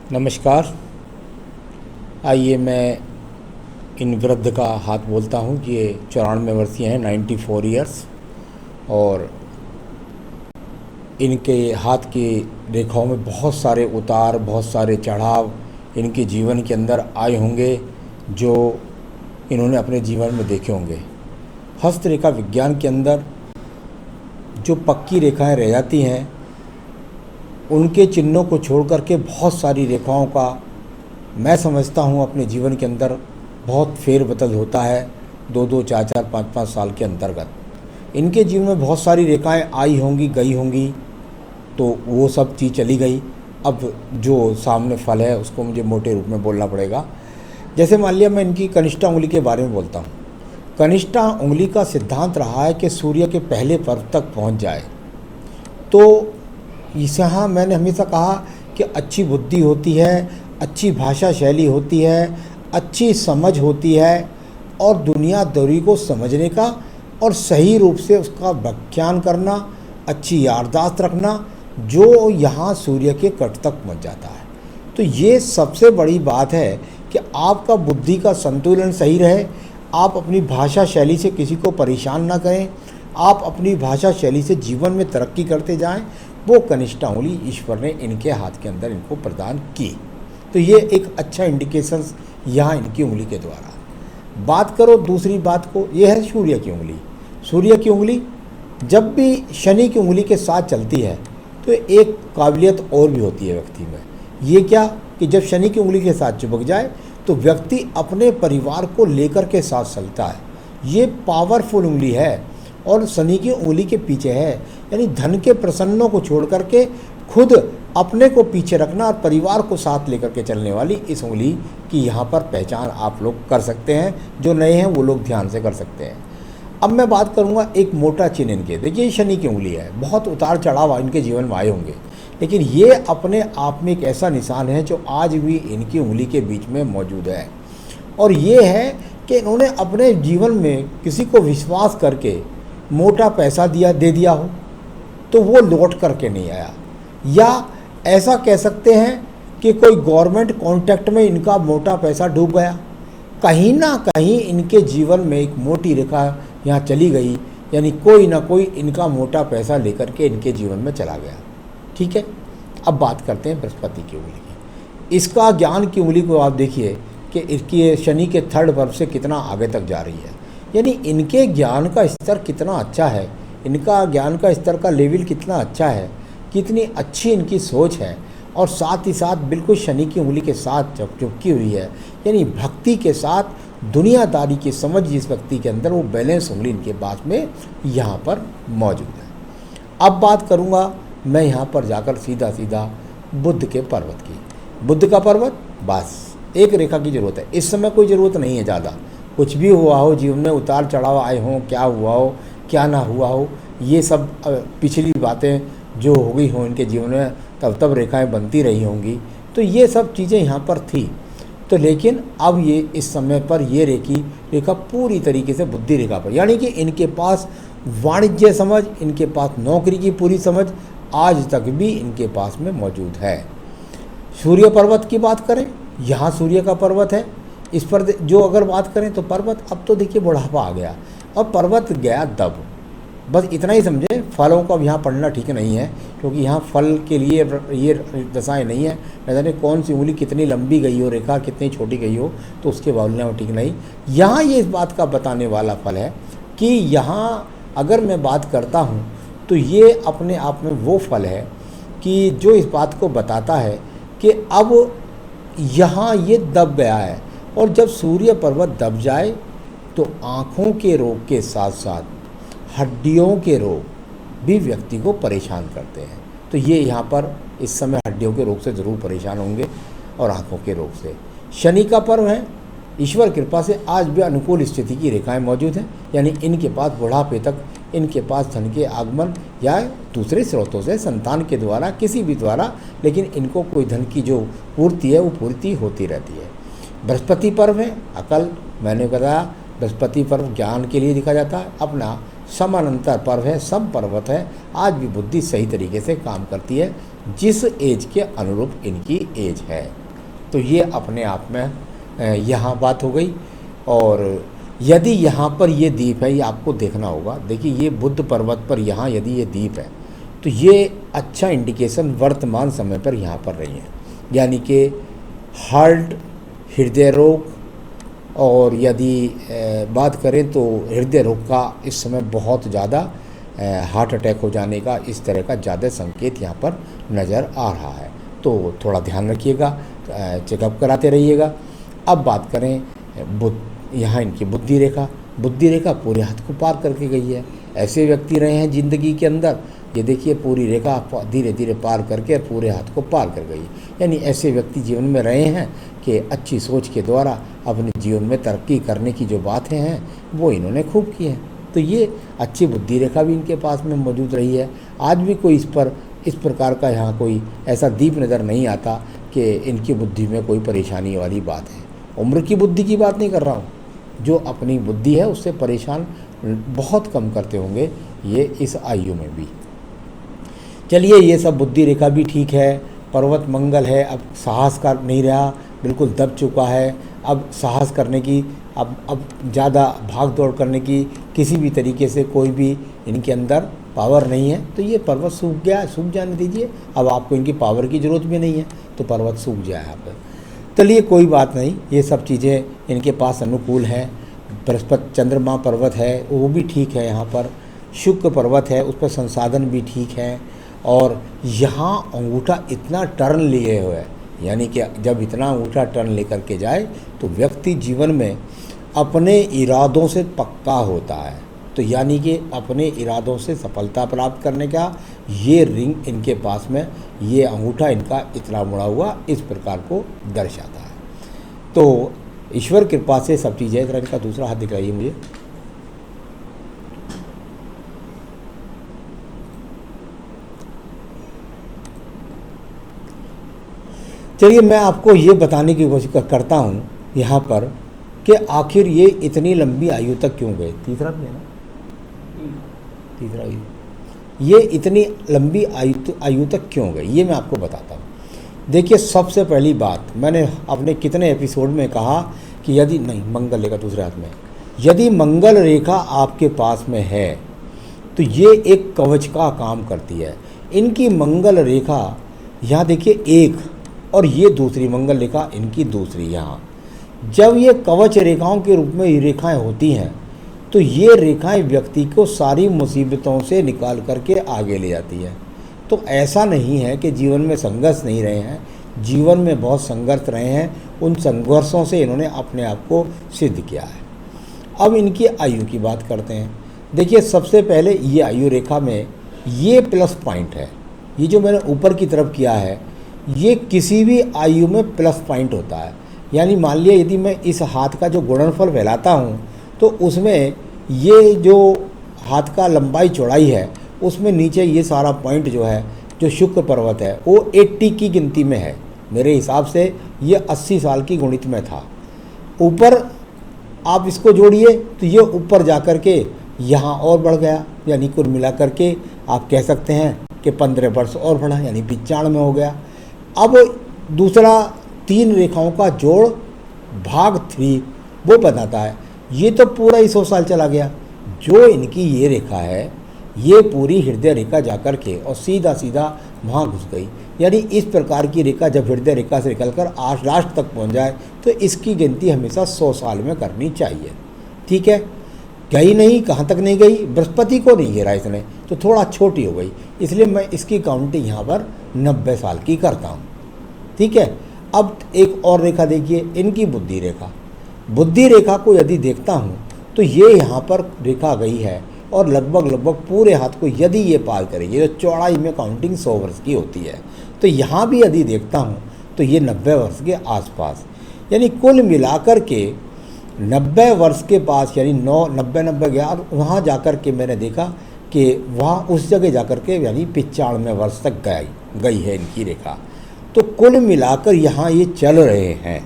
नमस्कार। आइए मैं इन वृद्ध का हाथ बोलता हूँ कि ये 94 वर्षीय हैं, 94 ईयर्स, और इनके हाथ की रेखाओं में बहुत सारे उतार, बहुत सारे चढ़ाव इनके जीवन के अंदर आए होंगे जो इन्होंने अपने जीवन में देखे होंगे। हस्तरेखा विज्ञान के अंदर जो पक्की रेखाएं रह जाती हैं उनके चिन्हों को छोड़ करके बहुत सारी रेखाओं का मैं समझता हूँ अपने जीवन के अंदर बहुत फेरबदल होता है 2-2, 4-4, 5-5 साल के अंतर्गत। इनके जीवन में बहुत सारी रेखाएं आई होंगी, गई होंगी, तो वो सब चीज़ चली गई। अब जो सामने फल है उसको मुझे मोटे रूप में बोलना पड़ेगा। जैसे मान लिया मैं इनकी कनिष्ठा उंगली के बारे में बोलता हूँ। कनिष्ठा उंगली का सिद्धांत रहा है कि सूर्य के पहले पर्व तक पहुँच जाए। तो यहाँ मैंने हमेशा कहा कि अच्छी बुद्धि होती है, अच्छी भाषा शैली होती है, अच्छी समझ होती है, और दुनियादारी को समझने का और सही रूप से उसका व्याख्यान करना, अच्छी याददाश्त रखना, जो यहाँ सूर्य के कट तक पहुँच जाता है। तो ये सबसे बड़ी बात है कि आपका बुद्धि का संतुलन सही रहे, आप अपनी भाषा शैली से किसी को परेशान ना करें, आप अपनी भाषा शैली से जीवन में तरक्की करते जाएं। वो कनिष्ठा उंगली ईश्वर ने इनके हाथ के अंदर इनको प्रदान की। तो ये एक अच्छा इंडिकेशंस यहाँ इनकी उंगली के द्वारा। बात करो दूसरी बात को, ये है सूर्य की उंगली। सूर्य की उंगली जब भी शनि की उंगली के साथ चलती है तो एक काबिलियत और भी होती है व्यक्ति में। ये क्या कि जब शनि की उंगली के साथ चिपक जाए तो व्यक्ति अपने परिवार को लेकर के साथ चलता है। ये पावरफुल उंगली है और शनि की उंगली के पीछे है, यानी धन के प्रसन्नों को छोड़ करके खुद अपने को पीछे रखना और परिवार को साथ लेकर के चलने वाली इस उंगली की यहाँ पर पहचान आप लोग कर सकते हैं। जो नए हैं वो लोग ध्यान से कर सकते हैं। अब मैं बात करूँगा एक मोटा चिन्ह इनके। देखिए शनि की उंगली है, बहुत उतार चढ़ाव इनके जीवन में आए होंगे, लेकिन ये अपने आप में एक ऐसा निशान है जो आज भी इनकी उंगली के बीच में मौजूद है। और ये है कि इन्होंने अपने जीवन में किसी को विश्वास करके मोटा पैसा दे दिया हो तो वो लौट करके नहीं आया, या ऐसा कह सकते हैं कि कोई गवर्नमेंट कॉन्ट्रैक्ट में इनका मोटा पैसा डूब गया। कहीं ना कहीं इनके जीवन में एक मोटी रेखा यहाँ चली गई, यानी कोई ना कोई इनका मोटा पैसा लेकर के इनके जीवन में चला गया। ठीक है, अब बात करते हैं बृहस्पति की उंगली की। इसका ज्ञान की उंगली को आप देखिए कि इसकी शनि के थर्ड पर्व से कितना आगे तक जा रही है, यानी इनके ज्ञान का स्तर कितना अच्छा है, इनका ज्ञान का स्तर का लेवल कितना अच्छा है, कितनी अच्छी इनकी सोच है, और साथ ही साथ बिल्कुल शनि की उंगली के साथ चिपकी हुई है, यानी भक्ति के साथ दुनियादारी की समझ जिस व्यक्ति के अंदर, वो बैलेंस उंगली इनके पास में यहाँ पर मौजूद है। अब बात करूँगा मैं यहाँ पर जाकर सीधा सीधा बुध के पर्वत की। बुध का पर्वत, बस एक रेखा की ज़रूरत है। इस समय कोई ज़रूरत नहीं है ज़्यादा, कुछ भी हुआ हो जीवन में, उतार चढ़ाव आए हों, क्या हुआ हो क्या ना हुआ हो, ये सब पिछली बातें जो हो गई हों इनके जीवन में, तब रेखाएं बनती रही होंगी। तो ये सब चीज़ें यहाँ पर थी। तो लेकिन अब ये इस समय पर ये रेखा पूरी तरीके से बुद्धि रेखा पर, यानी कि इनके पास वाणिज्य समझ, इनके पास नौकरी की पूरी समझ आज तक भी इनके पास में मौजूद है। सूर्य पर्वत की बात करें, यहाँ सूर्य का पर्वत है। इस पर जो अगर बात करें तो पर्वत, अब तो देखिए बुढ़ापा आ गया और पर्वत गया दब। बस इतना ही समझे, फलों को अब यहाँ पढ़ना ठीक नहीं है, क्योंकि यहाँ फल के लिए ये दशाएं नहीं है। न जाने कौन सी उंगली कितनी लंबी गई हो, रेखा कितनी छोटी गई हो, तो उसके बावजूद में ठीक नहीं। यहाँ ये इस बात का बताने वाला फल है कि यहाँ अगर मैं बात करता हूँ तो ये अपने आप में वो फल है कि जो इस बात को बताता है कि अब यहाँ ये दब गया है। और जब सूर्य पर्वत दब जाए तो आँखों के रोग के साथ साथ हड्डियों के रोग भी व्यक्ति को परेशान करते हैं। तो ये यहाँ पर इस समय हड्डियों के रोग से ज़रूर परेशान होंगे और आँखों के रोग से। शनि का पर्व है, ईश्वर कृपा से आज भी अनुकूल स्थिति की रेखाएं मौजूद हैं, यानी इनके पास बुढ़ापे तक इनके पास धन के आगमन या दूसरे स्रोतों से, संतान के द्वारा, किसी भी द्वारा, लेकिन इनको कोई धन की जो पूर्ति है वो पूर्ति होती रहती है। बृहस्पति पर्व है, अकल मैंने बताया, बृहस्पति पर्व ज्ञान के लिए दिखा जाता है। अपना समानांतर पर्व है, सम पर्वत है। आज भी बुद्धि सही तरीके से काम करती है, जिस एज के अनुरूप इनकी एज है। तो ये अपने आप में यहाँ बात हो गई। और यदि यहाँ पर ये द्वीप है, ये आपको देखना होगा। देखिए ये बुद्ध पर्वत पर यहाँ यदि ये द्वीप है तो ये अच्छा इंडिकेशन वर्तमान समय पर यहाँ पर रही है, यानी कि हार्ट, हृदय रोग, और यदि बात करें तो हृदय रोग का इस समय बहुत ज़्यादा हार्ट अटैक हो जाने का, इस तरह का ज़्यादा संकेत यहाँ पर नज़र आ रहा है। तो थोड़ा ध्यान रखिएगा, चेकअप कराते रहिएगा। अब बात करें यहाँ इनकी बुद्धि रेखा पूरे हाथ को पार करके गई है। ऐसे व्यक्ति रहे हैं ज़िंदगी के अंदर, ये देखिए पूरी रेखा धीरे धीरे पार करके पूरे हाथ को पार कर गई। यानी ऐसे व्यक्ति जीवन में रहे हैं कि अच्छी सोच के द्वारा अपने जीवन में तरक्की करने की जो बातें हैं वो इन्होंने खूब की हैं। तो ये अच्छी बुद्धि रेखा भी इनके पास में मौजूद रही है। आज भी कोई इस प्रकार का यहाँ कोई ऐसा दीप नज़र नहीं आता कि इनकी बुद्धि में कोई परेशानी वाली बात है। उम्र की बुद्धि की बात नहीं कर रहा हूँ, जो अपनी बुद्धि है उससे परेशान बहुत कम करते होंगे ये इस आयु में भी। चलिए ये सब बुद्धि रेखा भी ठीक है, पर्वत मंगल है, अब साहस का नहीं रहा, बिल्कुल दब चुका है। अब साहस करने की, अब ज़्यादा भाग दौड़ करने की किसी भी तरीके से कोई भी इनके अंदर पावर नहीं है। तो ये पर्वत सूख गया, सूख जाने दीजिए। अब आपको इनकी पावर की ज़रूरत भी नहीं है, तो पर्वत सूख जाए यहाँ पर। चलिए कोई बात नहीं, ये सब चीज़ें इनके पास अनुकूल हैं। बृहस्पति चंद्रमा पर्वत है वो भी ठीक है, यहाँ पर शुक्र पर्वत है उस पर संसाधन भी ठीक है। और यहाँ अंगूठा इतना टर्न लिए हुए है, यानी कि जब इतना अंगूठा टर्न लेकर के जाए तो व्यक्ति जीवन में अपने इरादों से पक्का होता है। तो यानी कि अपने इरादों से सफलता प्राप्त करने का ये रिंग इनके पास में, ये अंगूठा इनका इतना मुड़ा हुआ इस प्रकार को दर्शाता है। तो ईश्वर कृपा से सब चीज़ें। जरा इनका दूसरा हाथ दिखाइए मुझे। चलिए मैं आपको ये बताने की कोशिश करता हूँ यहाँ पर कि आखिर ये इतनी लंबी आयु तक क्यों गए। तीसरा भी है ना, तीसरा ये इतनी लंबी आयु तक क्यों गए, ये मैं आपको बताता हूँ। देखिए सबसे पहली बात, मैंने अपने कितने एपिसोड में कहा कि यदि नहीं, मंगल रेखा दूसरे हाथ में, यदि मंगल रेखा आपके पास में है तो ये एक कवच का काम करती है। इनकी मंगल रेखा यहाँ देखिए एक, और ये दूसरी मंगल रेखा इनकी दूसरी यहाँ। जब ये कवच रेखाओं के रूप में ये रेखाएं होती हैं तो ये रेखाएं व्यक्ति को सारी मुसीबतों से निकाल करके आगे ले जाती है। तो ऐसा नहीं है कि जीवन में संघर्ष नहीं रहे हैं, जीवन में बहुत संघर्ष रहे हैं, उन संघर्षों से इन्होंने अपने आप को सिद्ध किया है। अब इनकी आयु की बात करते हैं। देखिए सबसे पहले ये आयु रेखा में ये प्लस पॉइंट है, ये जो मैंने ऊपर की तरफ किया है ये किसी भी आयु में प्लस पॉइंट होता है। यानी मान लिया यदि मैं इस हाथ का जो गुणनफल फैलाता हूँ तो उसमें ये जो हाथ का लंबाई चौड़ाई है उसमें नीचे ये सारा पॉइंट जो है, जो शुक्र पर्वत है वो 80 की गिनती में है। मेरे हिसाब से ये 80 साल की गुणित में था। ऊपर आप इसको जोड़िए तो ये ऊपर जा कर के यहाँ और बढ़ गया, यानी कुल मिला करके आप कह सकते हैं कि 15 वर्ष और बढ़ा, यानी 95 हो गया। अब दूसरा 3 रेखाओं का जोड़ भाग 3 वो बताता है ये तो पूरा ही 100 साल चला गया। जो इनकी ये रेखा है ये पूरी हृदय रेखा जाकर के और सीधा सीधा वहाँ घुस गई। यानी इस प्रकार की रेखा जब हृदय रेखा से निकलकर राष्ट्र तक पहुँच जाए तो इसकी गिनती हमेशा 100 साल में करनी चाहिए। ठीक है, गई नहीं, कहाँ तक नहीं गई, बृहस्पति को नहीं घेरा इसने तो थोड़ा छोटी हो गई, इसलिए मैं इसकी काउंटिंग यहाँ पर 90 साल की करता हूँ। ठीक है, अब एक और रेखा देखिए, इनकी बुद्धि रेखा। बुद्धि रेखा को यदि देखता हूँ तो ये यहाँ पर रेखा गई है और लगभग पूरे हाथ को यदि ये पार करेगी, ये चौड़ाई में काउंटिंग 100 वर्ष की होती है, तो यहाँ भी यदि देखता हूँ तो ये 90 वर्ष के आसपास, यानी कुल मिलाकर के 90 वर्ष के पास, यानी 90 गया। और वहाँ जाकर के मैंने देखा कि वहाँ उस जगह जाकर के यानी 95 वर्ष तक गई है इनकी रेखा। तो कुल मिलाकर यहाँ ये चल रहे हैं,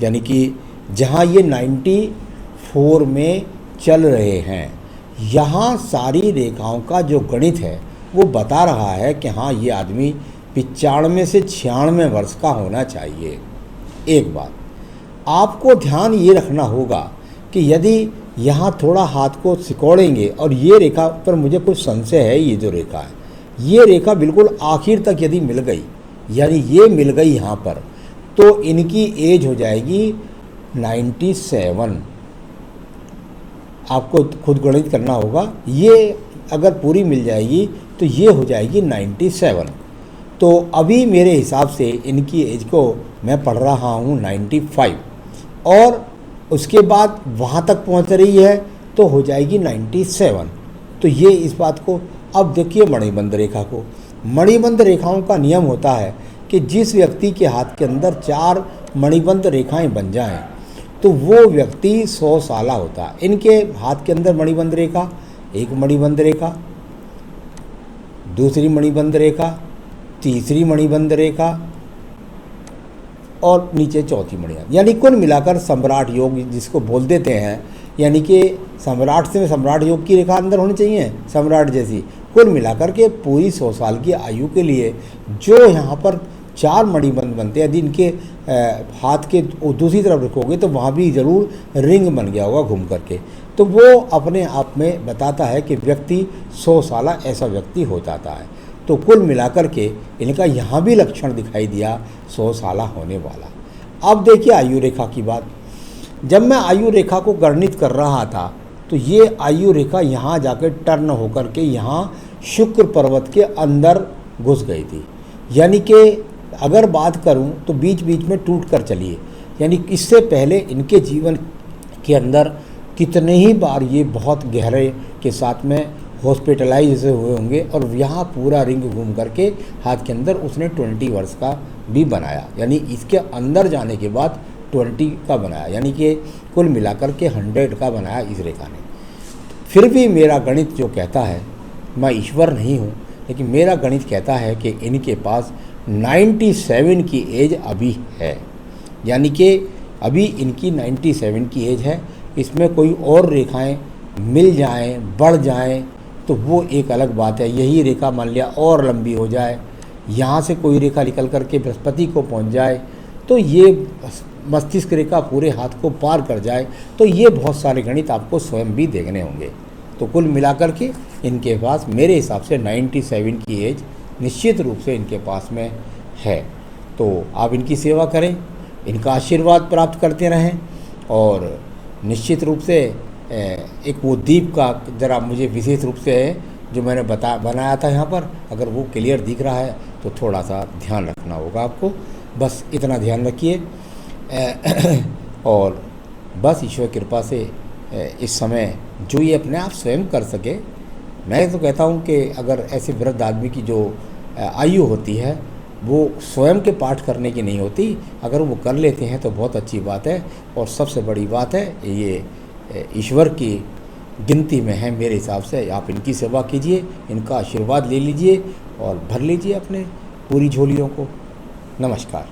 यानी कि जहाँ ये 94 में चल रहे हैं, यहाँ सारी रेखाओं का जो गणित है वो बता रहा है कि हाँ ये आदमी 95 से 96 वर्ष का होना चाहिए। एक बात आपको ध्यान ये रखना होगा कि यदि यहाँ थोड़ा हाथ को सिकोड़ेंगे और ये रेखा पर मुझे कुछ संशय है, ये जो रेखा है, ये रेखा बिल्कुल आखिर तक यदि मिल गई, यानी ये मिल गई यहाँ पर, तो इनकी एज हो जाएगी 97। आपको खुद गणित करना होगा, ये अगर पूरी मिल जाएगी तो ये हो जाएगी 97। तो अभी मेरे हिसाब से इनकी एज को मैं पढ़ रहा हूँ 95, और उसके बाद वहाँ तक पहुँच रही है तो हो जाएगी 97। तो ये इस बात को, अब देखिए मणिबंध रेखा को, मणिबंध रेखाओं का नियम होता है कि जिस व्यक्ति के हाथ के अंदर 4 मणिबंध रेखाएं बन जाएं तो वो व्यक्ति 100 साला होता है। इनके हाथ के अंदर मणिबंध रेखा, एक मणिबंध रेखा, दूसरी मणिबंध रेखा, तीसरी मणिबंध रेखा और नीचे चौथी मणिबंध, यानी कुल मिलाकर सम्राट योग जिसको बोल देते हैं, यानी कि सम्राट से सम्राट योग की रेखा अंदर होनी चाहिए, सम्राट जैसी। कुल मिलाकर के पूरी 100 साल की आयु के लिए जो यहाँ पर 4 मणिबंध बनते हैं, यदि इनके हाथ के दूसरी तरफ रखोगे तो वहाँ भी ज़रूर रिंग बन गया होगा घूम करके, तो वो अपने आप में बताता है कि व्यक्ति 100 साला ऐसा व्यक्ति हो जाता है। तो कुल मिलाकर के इनका यहाँ भी लक्षण दिखाई दिया 100 साला होने वाला। अब देखिए आयु रेखा की बात। जब मैं आयु रेखा को वर्णित कर रहा था तो ये आयु रेखा यहाँ जाकर टर्न होकर के यहाँ शुक्र पर्वत के अंदर घुस गई थी, यानी कि अगर बात करूं तो बीच बीच में टूट कर चलिए, यानी इससे पहले इनके जीवन के अंदर कितने ही बार ये बहुत गहरे के साथ में हॉस्पिटलाइज हुए होंगे, और यहाँ पूरा रिंग घूम करके हाथ के अंदर उसने 20 वर्ष का भी बनाया, यानी इसके अंदर जाने के बाद 20 का बनाया, यानी कि कुल मिलाकर के 100 का बनाया इस रेखा ने। फिर भी मेरा गणित जो कहता है, मैं ईश्वर नहीं हूँ, लेकिन मेरा गणित कहता है कि इनके पास 97 की एज अभी है, यानी कि अभी इनकी 97 की एज है। इसमें कोई और रेखाएं मिल जाएं, बढ़ जाएं तो वो एक अलग बात है। यही रेखा मान लिया और लंबी हो जाए, यहाँ से कोई रेखा निकल करके बृहस्पति को पहुँच जाए, तो ये मस्तिष्क रेखा पूरे हाथ को पार कर जाए, तो ये बहुत सारे गणित आपको स्वयं भी देखने होंगे। तो कुल मिलाकर के इनके पास मेरे हिसाब से 97 की एज निश्चित रूप से इनके पास में है। तो आप इनकी सेवा करें, इनका आशीर्वाद प्राप्त करते रहें, और निश्चित रूप से एक वो दीप का ज़रा मुझे विशेष रूप से है जो मैंने बनाया था यहाँ पर, अगर वो क्लियर दिख रहा है तो थोड़ा सा ध्यान रखना होगा आपको, बस इतना ध्यान रखिए। और बस ईश्वर कृपा से इस समय जो ये अपने आप स्वयं कर सके, मैं तो कहता हूँ कि अगर ऐसे वृद्ध आदमी की जो आयु होती है वो स्वयं के पाठ करने की नहीं होती, अगर वो कर लेते हैं तो बहुत अच्छी बात है। और सबसे बड़ी बात है ये ईश्वर की गिनती में है मेरे हिसाब से। आप इनकी सेवा कीजिए, इनका आशीर्वाद ले लीजिए और भर लीजिए अपने पूरी झोलियों को। नमस्कार।